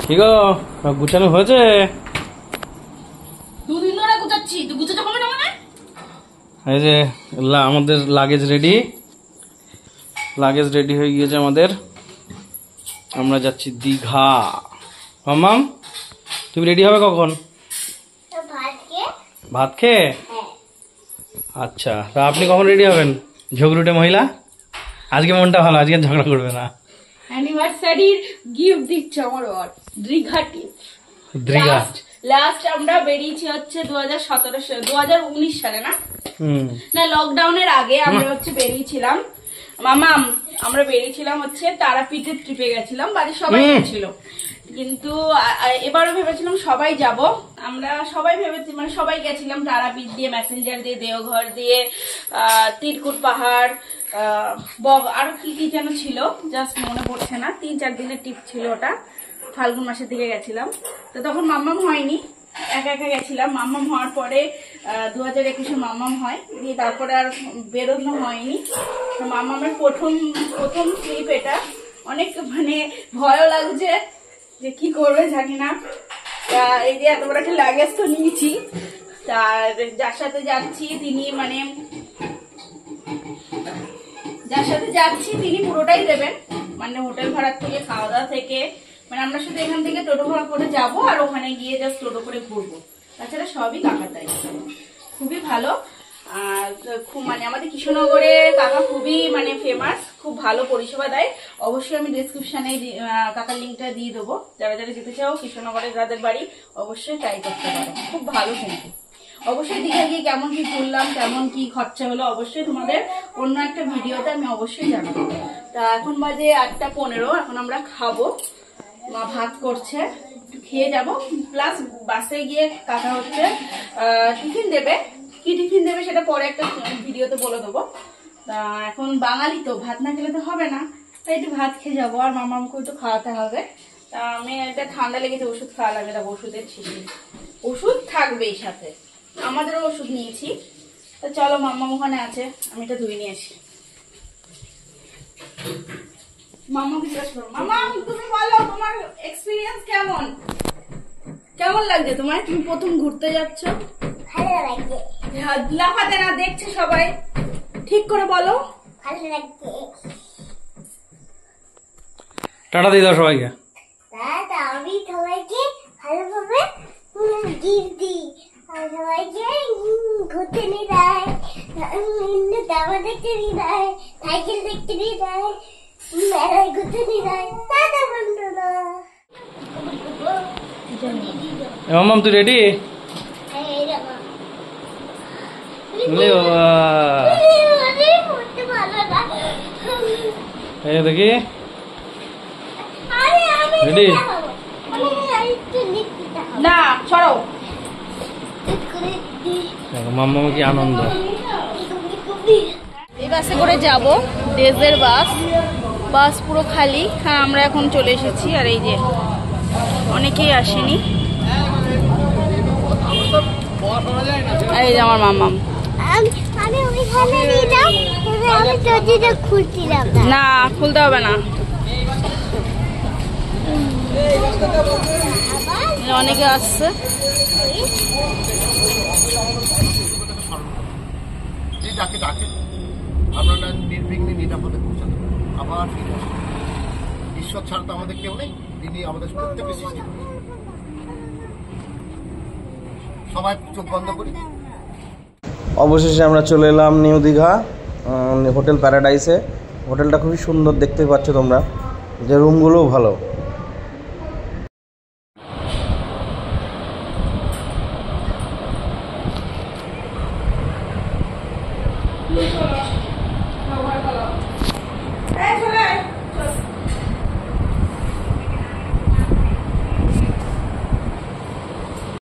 ঠিক গুছানো হয়েছে? দুদিন ধরে গুছাচ্ছি, তুই গুছাতে হবে না মানে? এই যে আমাদের লাগেজ রেডি হয়ে গিয়েছে আমাদের। আমরা যাচ্ছি দীঘা। মাম্মাম তুমি রেডি হবে কখন? ভাত খেয়ে? আচ্ছা, তা আপনি কখন রেডি হবেন? ঝগড়ুটে মহিলা, আজকে মনটা ভালো, আজকে ঝগড়া করবে না। অ্যানিভার্সারির গিফট দিচ্ছে আমার বর, দীঘা টিপ। লাস্ট আমরা বেরিয়েছি হচ্ছে 2019 সালে, না লকডাউনের আগে আমরা হচ্ছে বেরিয়েছিলাম। মামাম আমরা বেরিয়েছিলাম হচ্ছে তারাপীঠের ট্রিপে গেছিলাম, বাড়ির সবাই ছিল, কিন্তু এবারও ভেবেছিলাম সবাই যাব। আমরা সবাই ভেবেছি, মানে সবাই গেছিলাম তারাপীঠ দিয়ে, মেসেঞ্জার দিয়ে, দেওঘর দিয়ে, তিরকুট পাহাড়, আরো কি কি যেন ছিল, জাস্ট মনে পড়ছে না। 3-4 দিনের ট্রিপ ছিল ওটা, ফাল্গুন মাসের দিকে গেছিলাম। তো তখন মাম্মাম হয়নি, একা একা গেছিলাম। মাম্মাম হওয়ার পরে 2021-এ মাম্মাম হয়, দিয়ে তারপরে আর বেরোনো হয়নি। তো মাম্মামের প্রথম ট্রিপ এটা, অনেক মানে ভয়ও লাগছে যে কি করবে জানি না। এই যে এত বড় একটা লাগেজ তো নিয়েছি, তার যার সাথে যাচ্ছি তিনি পুরোটাই দেবেন, মানে হোটেল ভাড়ার থেকে, খাওয়া দাওয়া থেকে, মানে আমরা শুধু এখান থেকে টোটো ভাড়া করে যাবো আর ওখানে গিয়ে জাস্ট টোটো করে ঘুরবো, তাছাড়া সবই কাকার দায়িত্ব। খুবই ভালো। আর খুব মানে আমাদের কৃষ্ণনগরে কাকা খুবই মানে ফেমাস, খুব ভালো পরিষেবা দেয়। অবশ্যই আমি ডেসক্রিপশনে কাকার লিঙ্কটা দিয়ে দেবো, যারা যারা যেতে চাও কৃষ্ণনগরে যাদের বাড়ি অবশ্যই ট্রাই করতে পারো, খুব ভালো কিন্তু। অবশ্যই দীঘা গিয়ে কেমন কি ঘুরলাম, কেমন কি খরচা হলো, অবশ্যই তোমাদের অন্য একটা ভিডিওতে আমি অবশ্যই জানাবো। তা এখন বাজে 8:15, এখন আমরা খাবো। মা ভাত করছে, খেয়ে যাব, প্লাস বাসে গিয়ে কাকা হচ্ছে টিফিন দেবে। কি টিফিন দেবে সেটা পরে একটা ভিডিওতে বলে দেবো। তা এখন বাঙালি তো ভাত না খেলে তো হবে না, তাই একটু ভাত খেয়ে যাবো, আর মামাকে একটু খাওয়াতে হবে। তা আমি একটা ঠান্ডা লেগেছে, ওষুধ খাওয়া লাগবে, তা ওষুধের শিশি, ওষুধ থাকবেই সাথে, আমাদেরও ওষুধ নিয়েছি। তো চলো, মাম্মা ওখানে আছে, আমি এটা ধুয়ে নিয়ে আসি। মাম্মাকে জিজ্ঞাসা করো, মাম্মা তুমি বলো তোমার এক্সপিরিয়েন্স কেমন লাগছে তোমার? তুমি প্রথম ঘুরতে যাচ্ছ। ভালো লাগছে। লাফাতে না, দেখছে সবাই, ঠিক করে বলো। ভালো লাগছে। টাটা দিয়ে দাও সবাইকে। দাদা আমি সবাইকে ভালোভাবে গিফট দিই, আর সবাইকে ঘুরতে নিয়ে যায়, দাবা দেখতে নিয়ে যায়, সাইকেল দেখতে নিয়ে যায়, মেলায় ঘুরতে নিয়ে যায়। দাদা বন্ধুরা মাম্মাম তুই রেডি? দেখি রেডি না, ছড়ো। মাম্মাম কি আনন্দ। এই বাসে করে যাব, ডেজের বাস পুরো খালি। হ্যাঁ, আমরা এখন চলে এসেছি, আর এই যে অনেকেই আসেনি। আর এই যে আমার মাম্মাম। না, খুলতে হবে না, অনেকে আসছে। আমরা নির্বিঘ্নে নিরাপদে পৌঁছাতে পারি, আবার ঈশ্বর ছাড়া তো আমাদের কেউ নেই, তিনি আমাদের প্রত্যেকে সৃষ্টি করেন। সবাই চোখ বন্ধ করি। অবশেষে আমরা চলে এলাম নিউ দীঘা হোটেল প্যারাডাইসে। হোটেলটা খুবই সুন্দর, দেখতে পাচ্ছ তোমরা, যে রুমগুলোও ভালো।